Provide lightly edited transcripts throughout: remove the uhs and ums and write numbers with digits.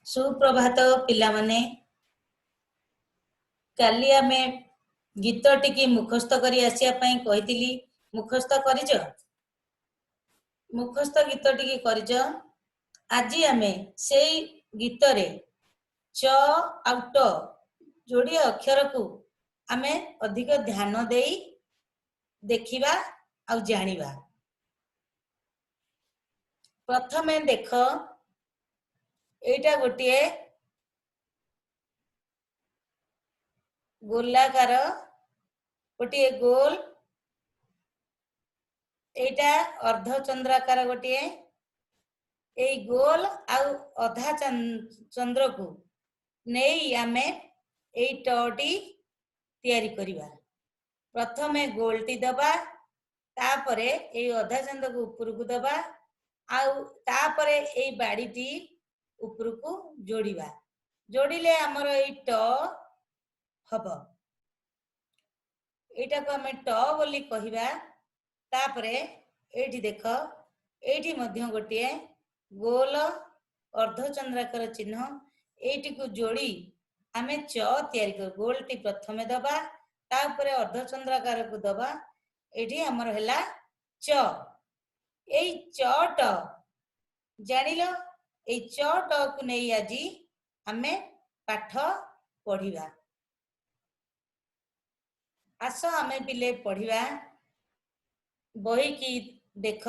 सुप्रभात पिला माने काली आमे गीत टिकी मुखस्थ करी आसिया पई कहितिली मुखस्थ करिज मुखस्थ गीत टिकी करिज आजी आमे सेई गीत रे च आउट जोड़ी अक्षर को आमे अधिक ध्यान देई देखिबा आ जानिबा। प्रथमे देख एटा गोटिए गोलाकार गोटिए गोल एटा अर्धचंद्राकार गोटिए ए गोल आउ अधा चंद्र को नहीं आमे ए टटी तैयारी करिबा। प्रथमे गोलटी दबा तापरे ए अधा चंद्र को ऊपर को दबा आउ तापरे ए बाड़ीटी ऊपर को जोड़िबा। जोड़िले हमर ए ट हब एटा को हमें ट बोली कहिबा। तापरे एठी देख एठी मध्य गोटिए गोल अर्धचंद्राकार चिन्ह एठी को जोड़ी आमे च तैयारी कर। गोलटी प्रथमे दबा तापरे अर्धचंद्राकार को दबा एठी हमर हैला च। एई चट जानिलो एई चट को नहीं आजी आमे पाठ पढ़िबा। आस आमे पिले पढ़िबा बही की देख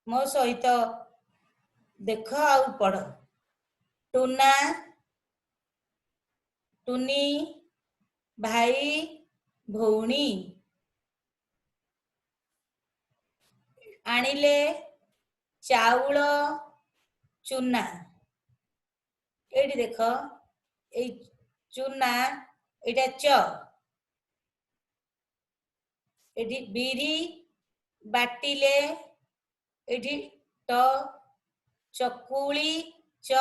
मो सहित देख आउ पढ़। टुना टुनी भाई भौणी आनिले चाउल चुना। एठी देख ए चुना एटा च एठी बिरी बाटिले एठी ट चकुली च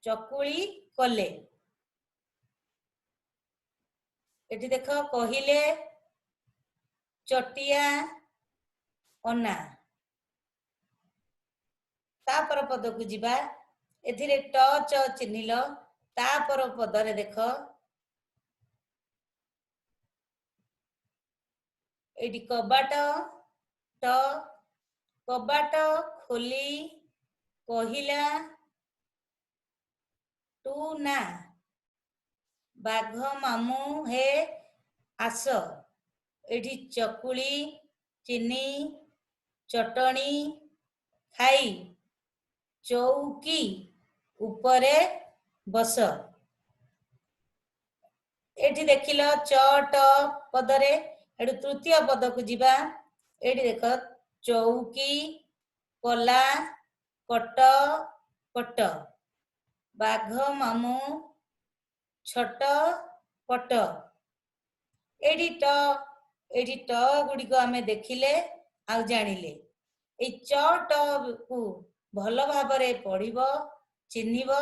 चकुली कले। एठी देख कहिले चटिया अना। तापर पद को जिबा एथिरे ट च चिन्हिल तापर पदरे देख एठी कबाट ट कबाट खोली कहिला टू ना बाघ मामू हे आस। एठी चकुली चिनी चटणी खाई चौकी ऊपरे बस। एठी देखिल चट पदरे एठू तृतीय पद को जिबा एठी देख चौकी कला कट पट बाघ मामू छट पट। एठी ट गुडी को आमे देखिले आ जानिले ए चट को भल भाबरे पढ़िबो चिन्हिबो।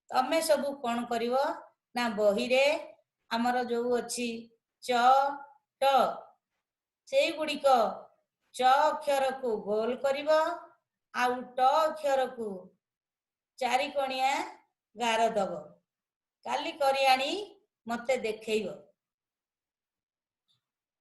तमे सबु कोन करिवो ना बही रे हमर जो अछि च ट सेई गुडी को च अक्षर को गोल करिवो आ ट अक्षर को चारि कोणिया गार दबो। काली करी आनी मते देखैबो।